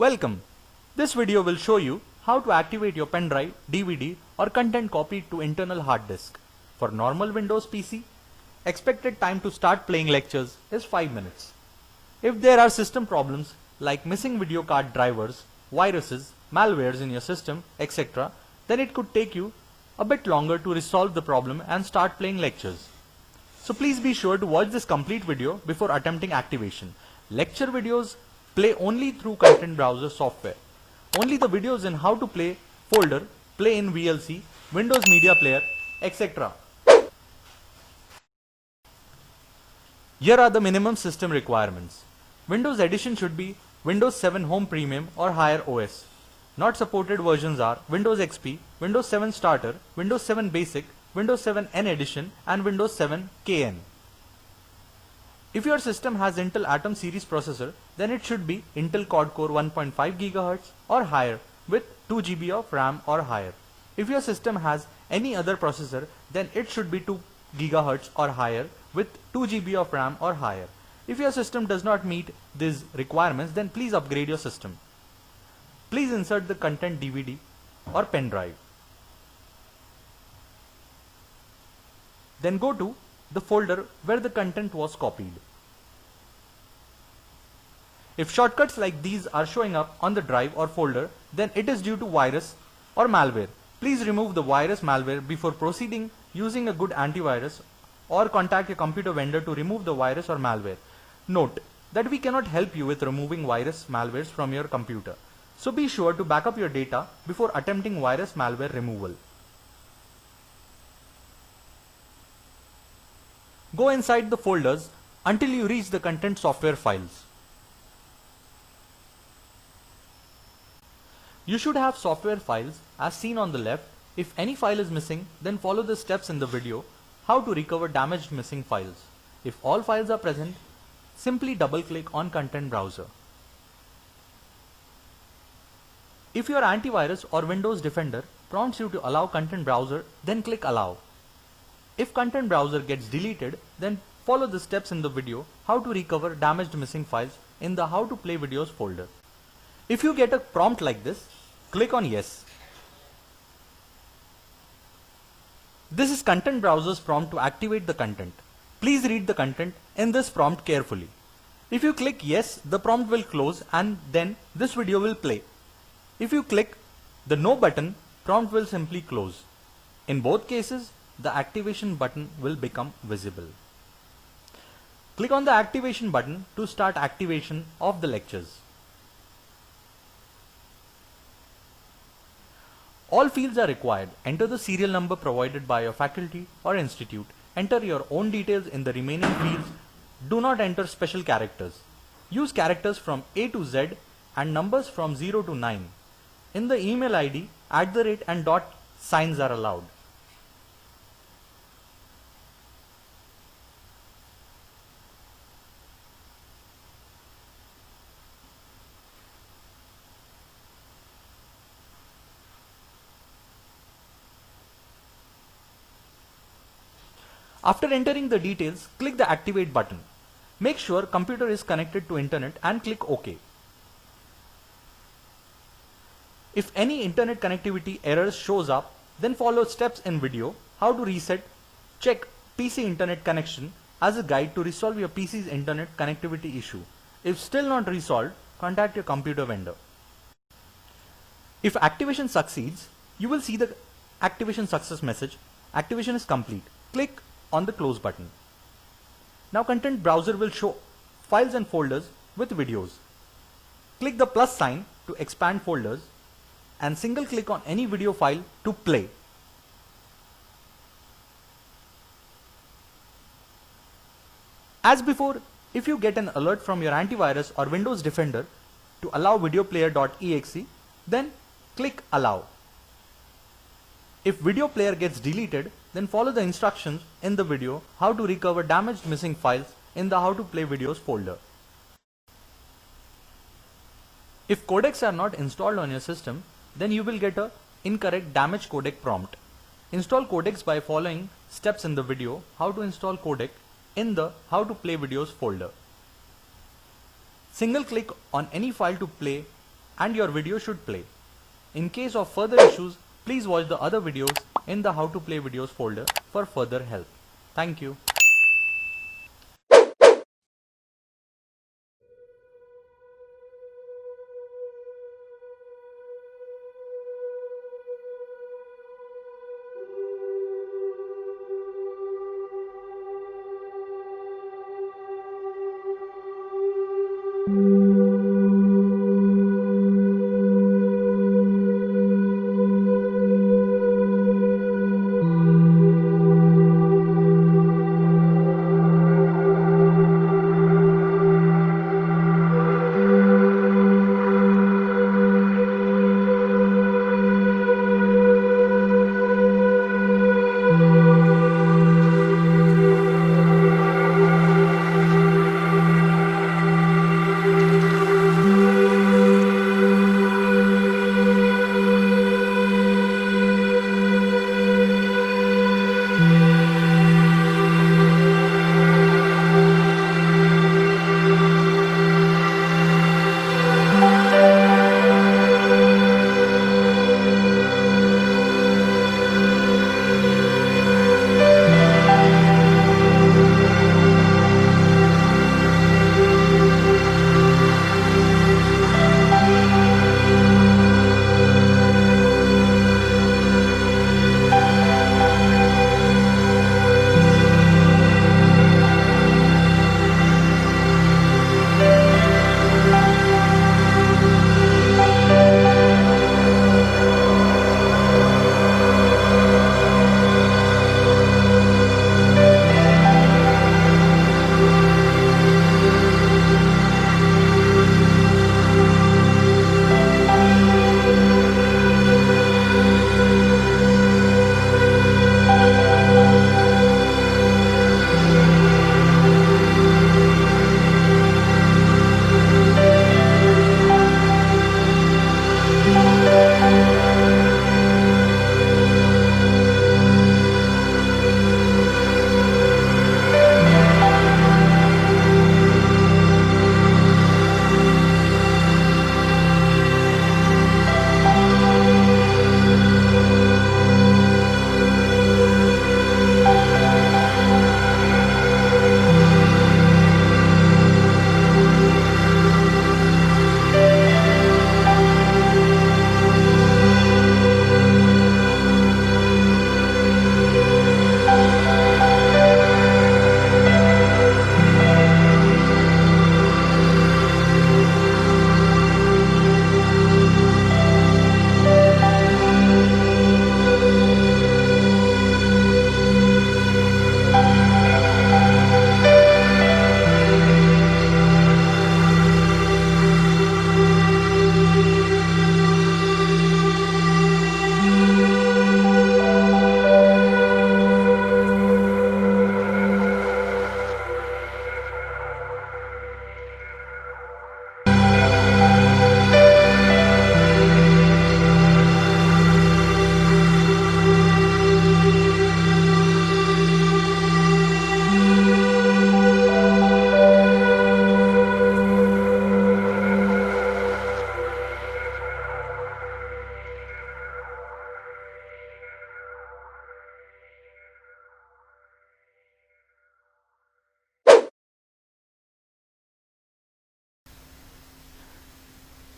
Welcome! This video will show you how to activate your pen drive, DVD or content copied to internal hard disk. For normal Windows PC, expected time to start playing lectures is 5 minutes. If there are system problems like missing video card drivers, viruses, malwares in your system, etc., then it could take you a bit longer to resolve the problem and start playing lectures. So please be sure to watch this complete video before attempting activation. Lecture videos play only through content browser software. Only the videos in how to play folder play in VLC, Windows Media Player, etc. Here are the minimum system requirements. Windows edition should be Windows 7 Home Premium or higher OS. Not supported versions are Windows XP, Windows 7 Starter, Windows 7 Basic, Windows 7 N Edition and Windows 7 KN. If your system has Intel Atom series processor, then it should be Intel Quad Core 1.5 GHz or higher with 2 GB of RAM or higher. If your system has any other processor, then it should be 2 GHz or higher with 2 GB of RAM or higher. If your system does not meet these requirements, then please upgrade your system. Please insert the content DVD or pen drive. Then go to the folder where the content was copied. If shortcuts like these are showing up on the drive or folder, then it is due to virus or malware. Please remove the virus malware before proceeding using a good antivirus or contact a computer vendor to remove the virus or malware. Note that we cannot help you with removing virus malwares from your computer. So be sure to back up your data before attempting virus malware removal. Go inside the folders until you reach the content software files. You should have software files as seen on the left. If any file is missing, then follow the steps in the video how to recover damaged missing files. If all files are present, simply double click on Content Browser. If your antivirus or Windows Defender prompts you to allow Content Browser, then click Allow. If Content Browser gets deleted, then follow the steps in the video how to recover damaged missing files in the How to Play Videos folder. If you get a prompt like this, click on Yes. This is Content Browser's prompt to activate the content. Please read the content in this prompt carefully. If you click Yes, the prompt will close and then this video will play. If you click the No button, prompt will simply close. In both cases, the activation button will become visible. Click on the activation button to start activation of the lectures. All fields are required. Enter the serial number provided by your faculty or institute. Enter your own details in the remaining fields. Do not enter special characters. Use characters from A to Z and numbers from 0 to 9. In the email ID, @ and dot signs are allowed. After entering the details, click the Activate button. Make sure computer is connected to internet and click OK. If any internet connectivity errors shows up, then follow steps in video how to reset, check PC internet connection as a guide to resolve your PC's internet connectivity issue. If still not resolved, contact your computer vendor. If activation succeeds, you will see the activation success message. Activation is complete. Click on the Close button. Now Content Browser will show files and folders with videos. Click the plus sign to expand folders and single click on any video file to play. As before, if you get an alert from your antivirus or Windows Defender to allow videoplayer.exe, then click Allow. If video player gets deleted, then follow the instructions in the video how to recover damaged missing files in the How to Play Videos folder. If codecs are not installed on your system, then you will get a incorrect damaged codec prompt. Install codecs by following steps in the video how to install codec in the How to Play Videos folder. Single click on any file to play and your video should play. In case of further issues, please watch the other videos in the How to Play Videos folder for further help. Thank you.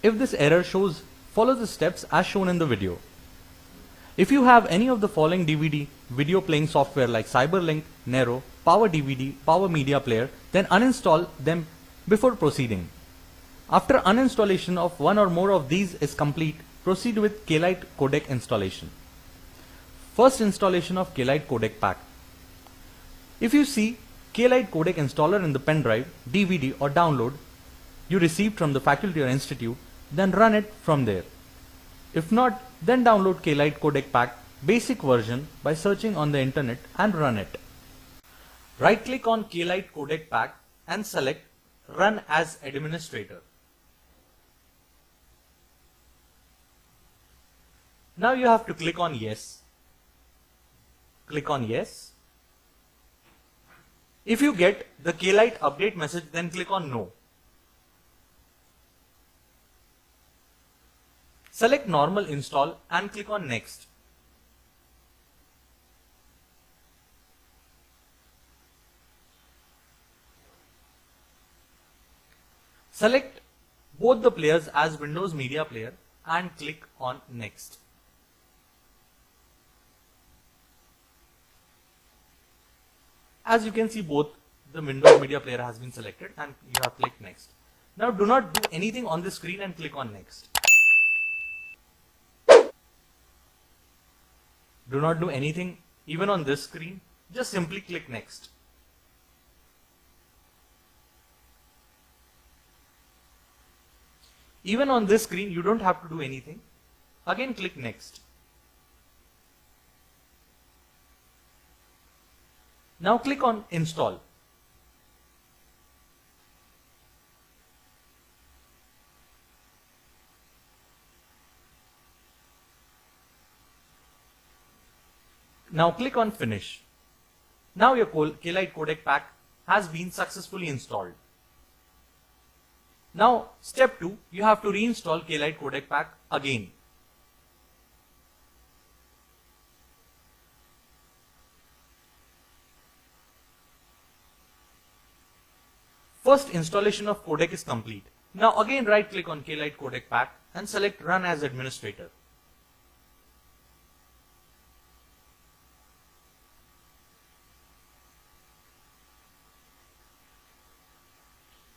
If this error shows, follow the steps as shown in the video. If you have any of the following DVD video playing software like Cyberlink, Nero, Power DVD, Power Media Player, then uninstall them before proceeding. After uninstallation of one or more of these is complete, proceed with Klite codec installation. First, installation of Klite codec pack. If you see Klite codec installer in the pen drive, DVD or download you received from the faculty or institute, then run it from there. If not, then download Klite codec pack basic version by searching on the internet and run it. Right click on Klite codec pack and select Run as Administrator. Now you have to click on Yes. Click on Yes. If you get the Klite update message, then click on No. Select normal install and click on next. Select both the players as Windows Media Player and click on next. As you can see, both the Windows Media Player has been selected and you have clicked next. Now do not do anything on the screen and click on next. Do not do anything even on this screen, just simply click next. Even on this screen you don't have to do anything. Again click next. Now click on install. Now click on finish. Now your Klite codec pack has been successfully installed. Now step 2, you have to reinstall Klite codec pack again. First installation of codec is complete. Now again right click on Klite codec pack and select run as administrator.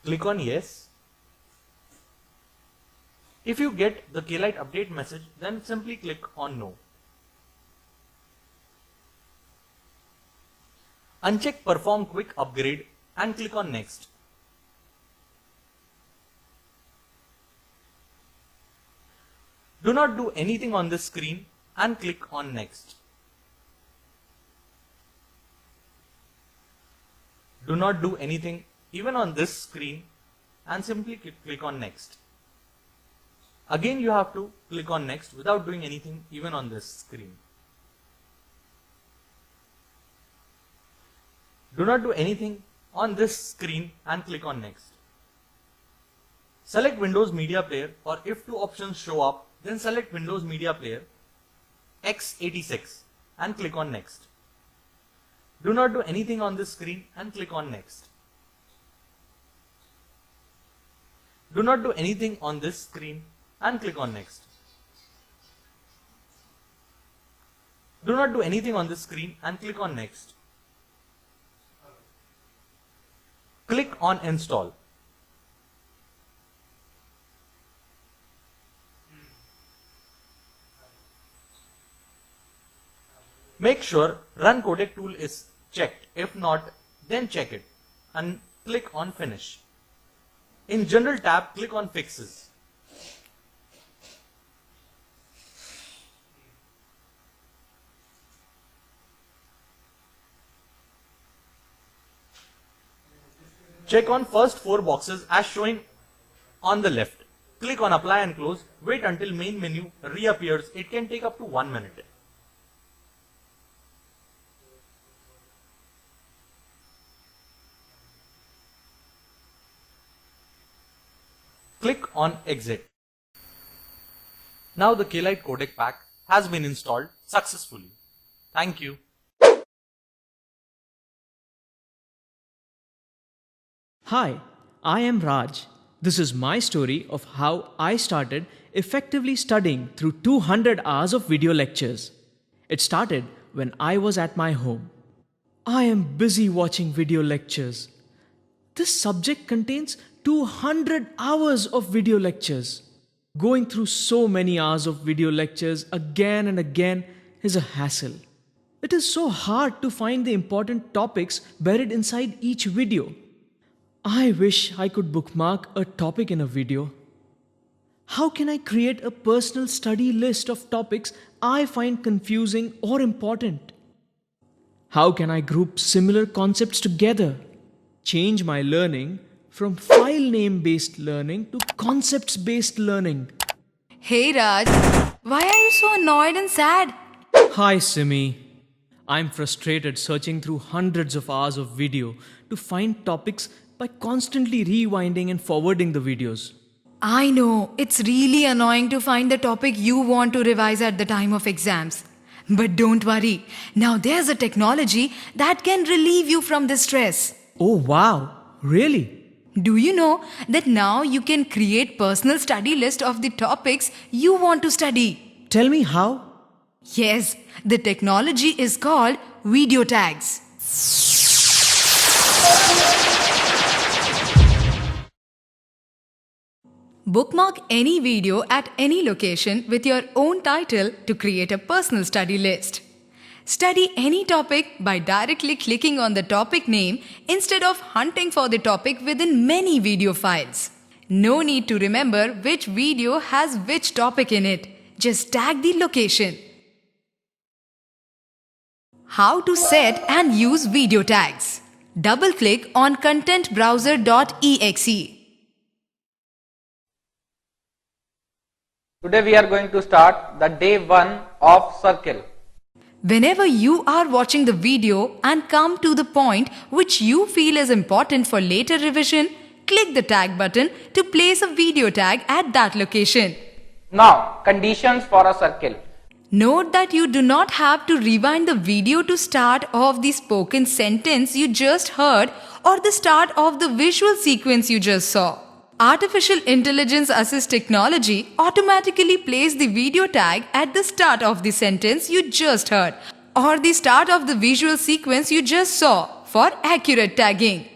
Click on yes. If you get the Klite update message, then simply click on no. Uncheck perform quick upgrade and click on next. Do not do anything on this screen and click on next. Do not do anything even on this screen and simply click on next. Again you have to click on next without doing anything even on this screen. Do not do anything on this screen and click on next. Select Windows Media Player, or if two options show up, then select Windows Media Player x86 and click on next. Do not do anything on this screen and click on next. Do not do anything on this screen and click on next. Do not do anything on this screen and click on next. Click on install. Make sure run codec tool is checked. If not, then check it and click on finish. In general tab, click on fixes. Check on first 4 boxes as showing on the left. Click on apply and close. Wait until main menu reappears. It can take up to 1 minute. Click on exit. Now the Klite codec pack has been installed successfully. Thank you. Hi, I am Raj. This is my story of how I started effectively studying through 200 hours of video lectures. It started when I was at my home. I am busy watching video lectures. This subject contains 200 hours of video lectures. Going through so many hours of video lectures again and again is a hassle. It is so hard to find the important topics buried inside each video. I wish I could bookmark a topic in a video. How can I create a personal study list of topics I find confusing or important? How can I group similar concepts together? Change my learning from file name based learning to concepts based learning. Hey Raj, why are you so annoyed and sad? Hi Simi. I'm frustrated searching through hundreds of hours of video to find topics by constantly rewinding and forwarding the videos. I know, it's really annoying to find the topic you want to revise at the time of exams. But don't worry, now there's a technology that can relieve you from the stress. Oh wow, really? Do you know that now you can create personal study list of the topics you want to study? Tell me how? Yes, the technology is called video tags. Bookmark any video at any location with your own title to create a personal study list. Study any topic by directly clicking on the topic name instead of hunting for the topic within many video files. No need to remember which video has which topic in it. Just tag the location. How to set and use video tags. Double-click on contentbrowser.exe. Today we are going to start the day 1 of Circle. Whenever you are watching the video and come to the point which you feel is important for later revision, click the tag button to place a video tag at that location. Now, conditions for a circle. Note that you do not have to rewind the video to start off the spoken sentence you just heard or the start of the visual sequence you just saw. Artificial Intelligence Assist technology automatically places the video tag at the start of the sentence you just heard or the start of the visual sequence you just saw for accurate tagging.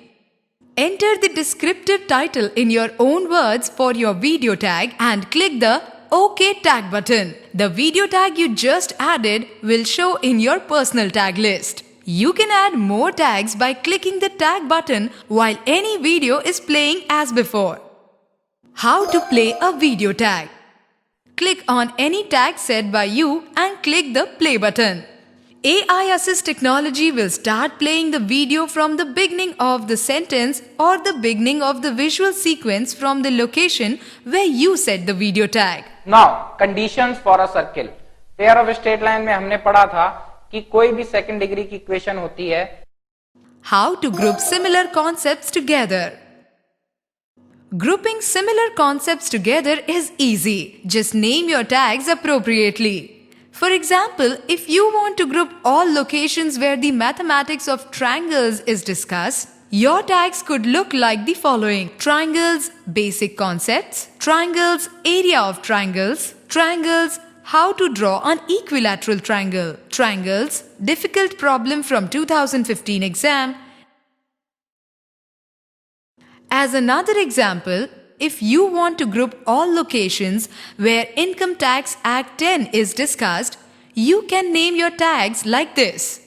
Enter the descriptive title in your own words for your video tag and click the OK tag button. The video tag you just added will show in your personal tag list. You can add more tags by clicking the tag button while any video is playing as before. How to play a video tag. Click on any tag set by you and click the play button. AI Assist technology will start playing the video from the beginning of the sentence or the beginning of the visual sequence from the location where you set the video tag. Now, conditions for a circle. Pair of straight line में हमने पढ़ा था कि कोई भी second degree की equation होती है. How to group similar concepts together. Grouping similar concepts together is easy. Just name your tags appropriately. For example, if you want to group all locations where the mathematics of triangles is discussed, your tags could look like the following: triangles, basic concepts, triangles, area of triangles, triangles, how to draw an equilateral triangle, triangles, difficult problem from 2015 exam. As another example, if you want to group all locations where Income Tax Act 10 is discussed, you can name your tags like this.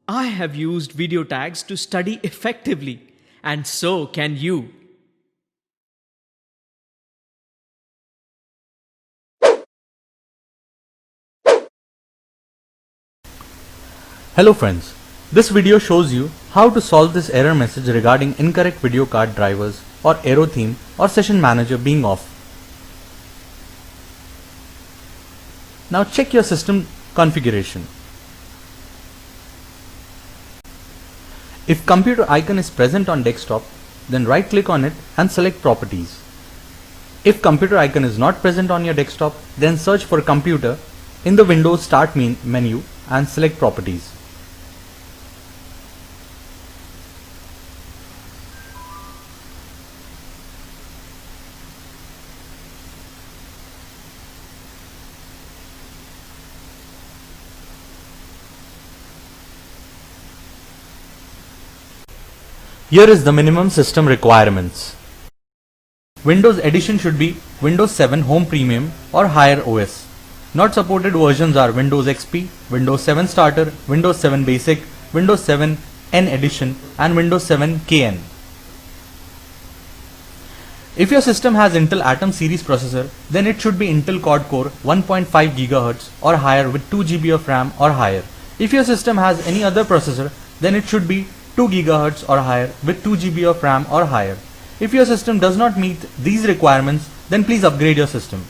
I have used video tags to study effectively, and so can you. Hello friends, this video shows you how to solve this error message regarding incorrect video card drivers or Aero theme or session manager being off. Now check your system configuration. If computer icon is present on desktop, then right click on it and select properties. If computer icon is not present on your desktop, then search for computer in the Windows Start menu and select properties. Here is the minimum system requirements. Windows edition should be Windows 7 Home Premium or higher OS. Not supported versions are Windows XP, Windows 7 Starter, Windows 7 Basic, Windows 7 N Edition and Windows 7 KN. If your system has Intel Atom series processor, then it should be Intel Quad Core 1.5 GHz or higher with 2 GB of RAM or higher. If your system has any other processor, then it should be 2 GHz or higher with 2 GB of RAM or higher. If your system does not meet these requirements, then please upgrade your system.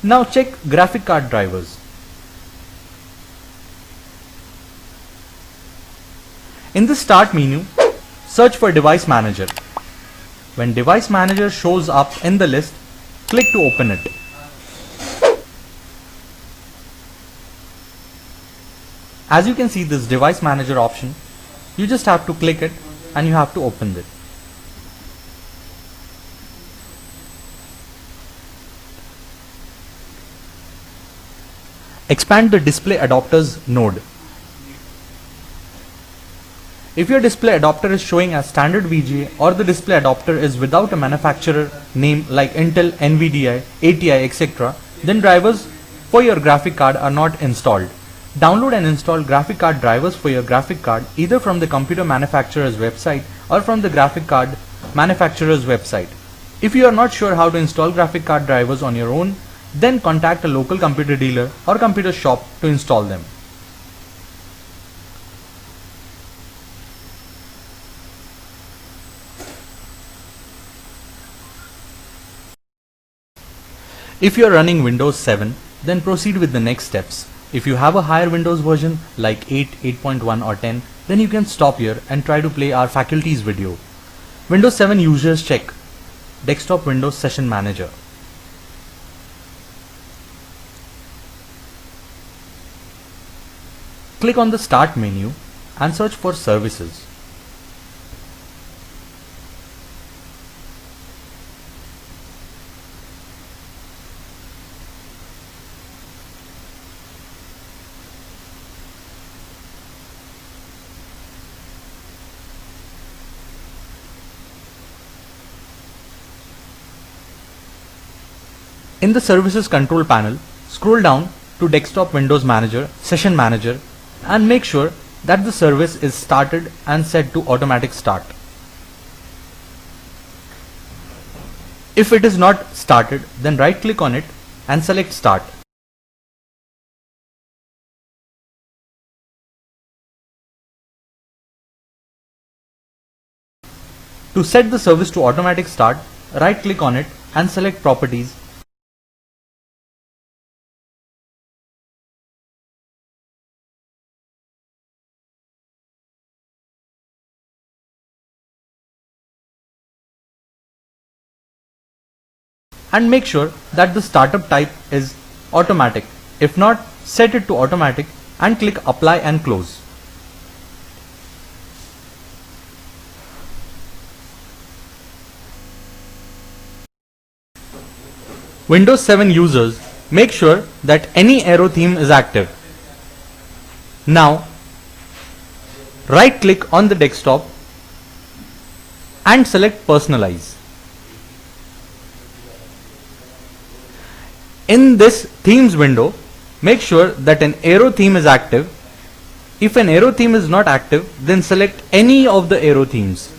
Now check graphic card drivers. In the Start menu, search for Device Manager. When Device Manager shows up in the list, click to open it. As you can see this Device Manager option, you just have to click it and you have to open it. Expand the display adapters node. If your display adapter is showing as standard VGA or the display adapter is without a manufacturer name like Intel, NVIDIA, ATI, etc., then drivers for your graphic card are not installed. Download and install graphic card drivers for your graphic card either from the computer manufacturer's website or from the graphic card manufacturer's website. If you are not sure how to install graphic card drivers on your own, then contact a local computer dealer or computer shop to install them. If you are running Windows 7, then proceed with the next steps. If you have a higher Windows version like 8, 8.1 or 10, then you can stop here and try to play our faculties video. Windows 7 users check Desktop Windows Session Manager. Click on the Start menu and search for Services. In the Services control panel, scroll down to Desktop Windows Manager, Session Manager, and make sure that the service is started and set to automatic start. If it is not started, then right click on it and select Start. To set the service to automatic start, right click on it and select Properties. And make sure that the startup type is automatic. If not, set it to automatic and click Apply and Close. Windows 7 users, make sure that any Aero theme is active. Now, right click on the desktop and select Personalize. In this themes window, make sure that an Aero theme is active. If an Aero theme is not active, then select any of the Aero themes.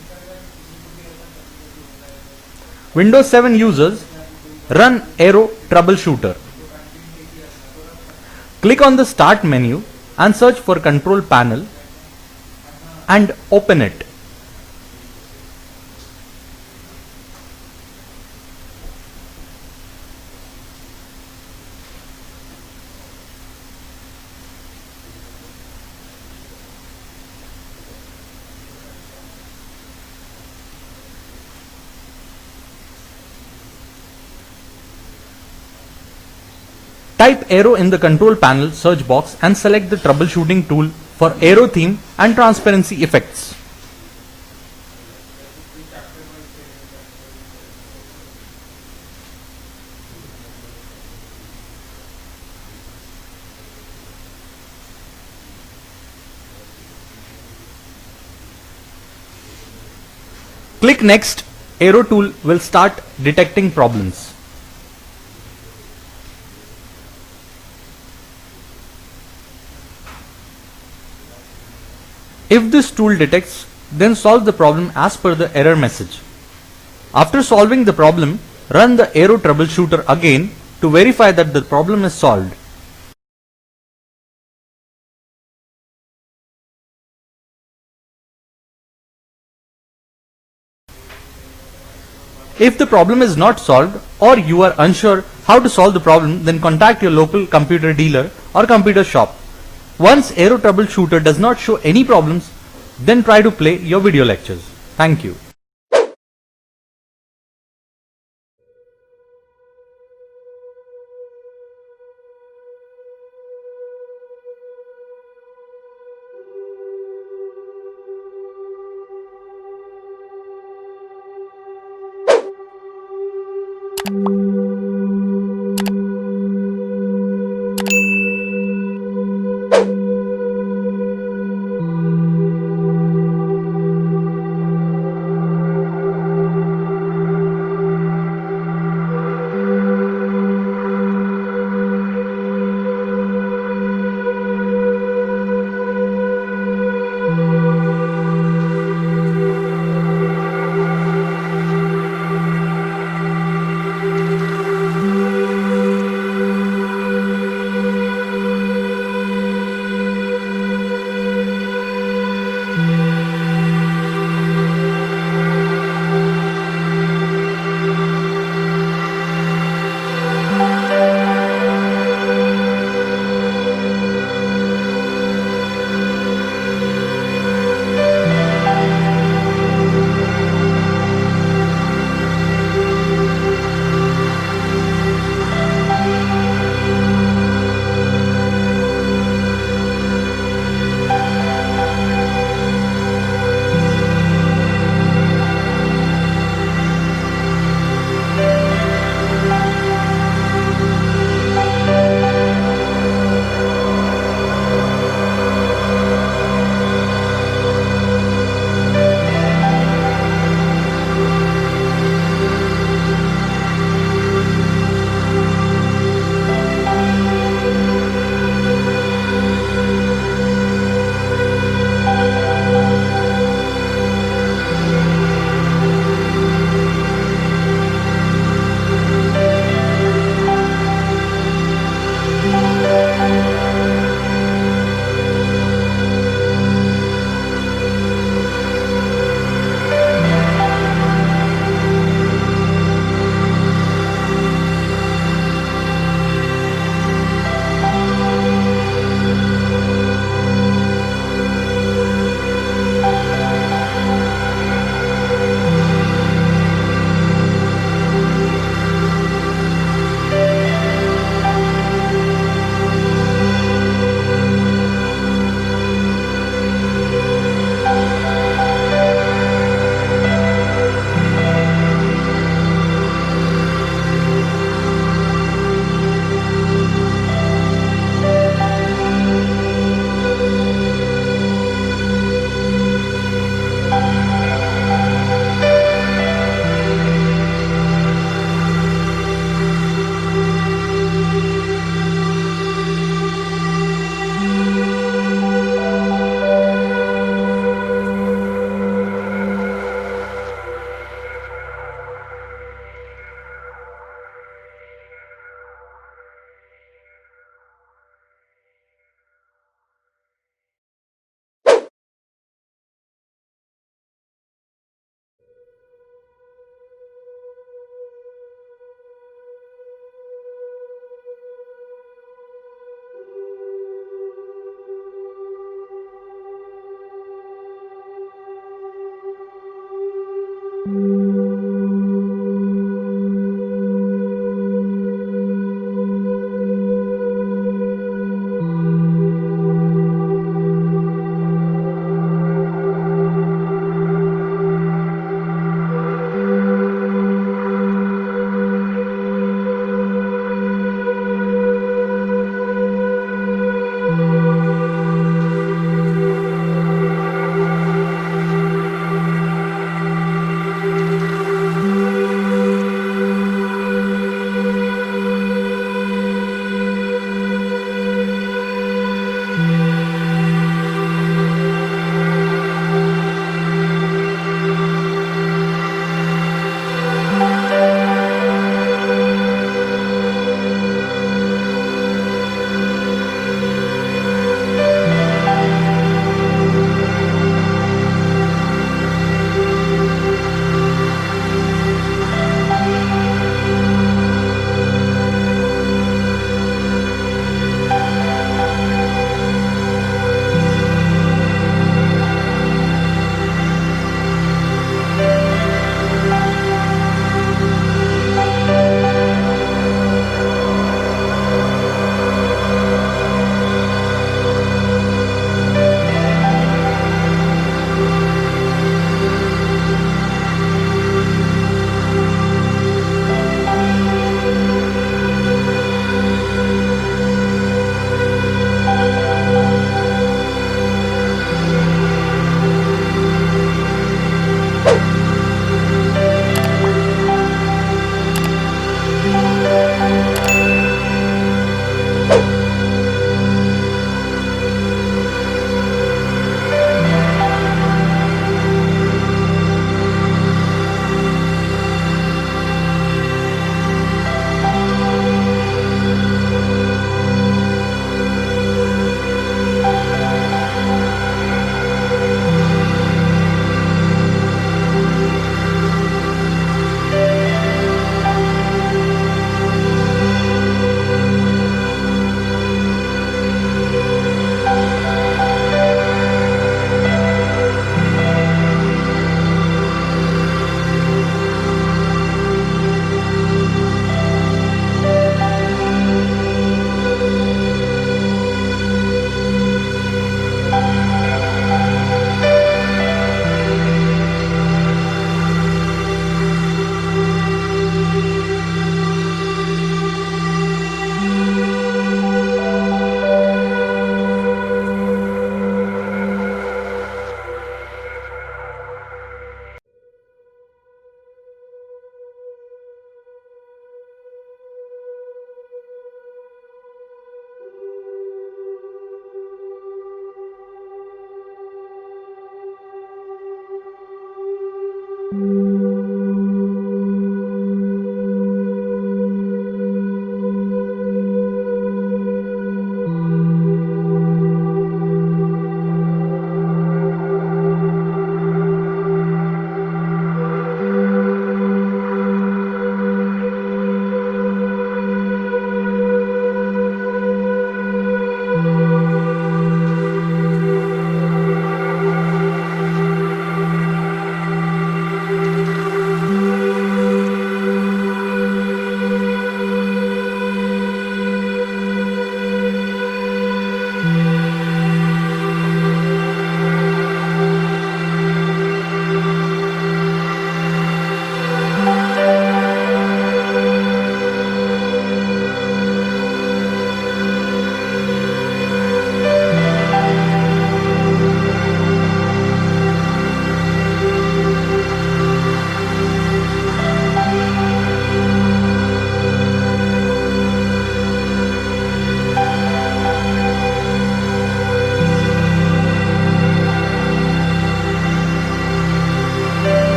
Windows 7 users, run Aero Troubleshooter. Click on the Start menu and search for Control Panel and open it. Type Aero in the control panel search box and select the troubleshooting tool for Aero theme and transparency effects. Click Next. Aero tool will start detecting problems. If this tool detects, then solve the problem as per the error message. After solving the problem, run the Aero troubleshooter again to verify that the problem is solved. If the problem is not solved or you are unsure how to solve the problem, then contact your local computer dealer or computer shop. Once Aero troubleshooter does not show any problems, then try to play your video lectures. Thank you.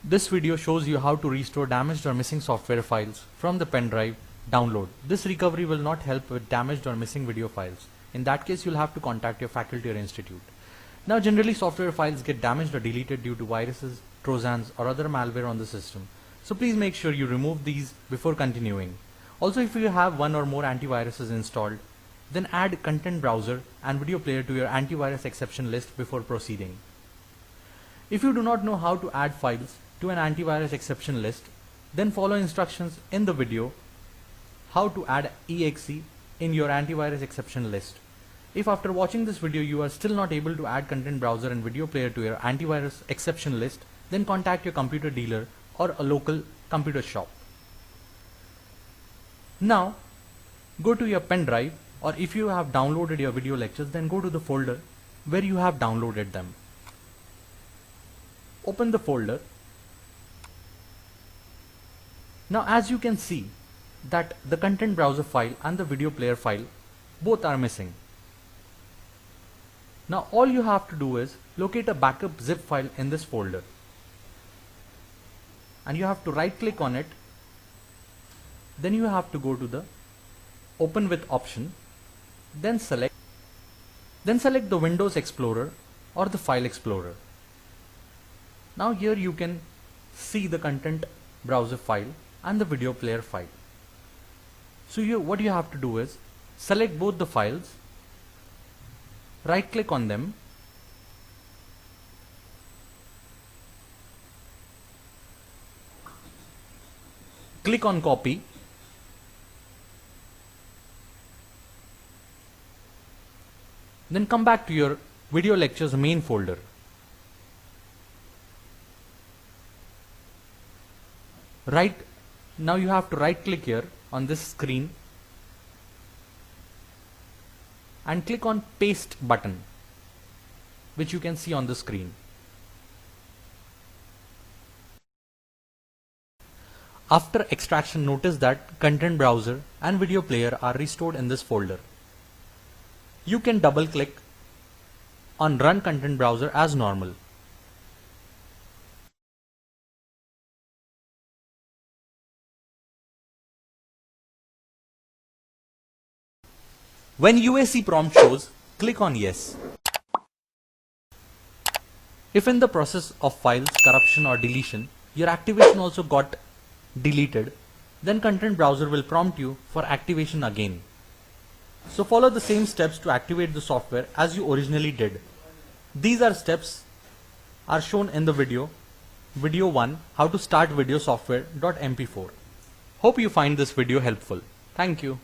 This video shows you how to restore damaged or missing software files from the pen drive download. This recovery will not help with damaged or missing video files. In that case, you'll have to contact your faculty or institute. Now, generally software files get damaged or deleted due to viruses, trojans or other malware on the system. So please make sure you remove these before continuing. Also, if you have one or more antiviruses installed, then add content browser and video player to your antivirus exception list before proceeding. If you do not know how to add files to an antivirus exception list, then follow instructions in the video how to add exe in your antivirus exception list. If after watching this video you are still not able to add content browser and video player to your antivirus exception list, then contact your computer dealer or a local computer shop. Now go to your pen drive, or if you have downloaded your video lectures, then go to the folder where you have downloaded them. Open the folder. Now as you can see that the content browser file and the video player file both are missing. Now all you have to do is locate a backup zip file in this folder, and you have to right click on it. Then you have to go to the open with option, then select the Windows Explorer or the File Explorer. Now here you can see the content browser file and the video player file. So what you have to do is select both the files, right click on them, click on copy, then come back to your video lectures main folder. Now you have to right click here on this screen and click on paste button, which you can see on the screen. After extraction, notice that content browser and video player are restored in this folder. You can double click on run content browser as normal. When UAC prompt shows, click on yes. If in the process of files corruption or deletion, your activation also got deleted, then content browser will prompt you for activation again. So follow the same steps to activate the software as you originally did. These steps are shown in the video 1, how to start video software.mp4. Hope you find this video helpful. Thank you.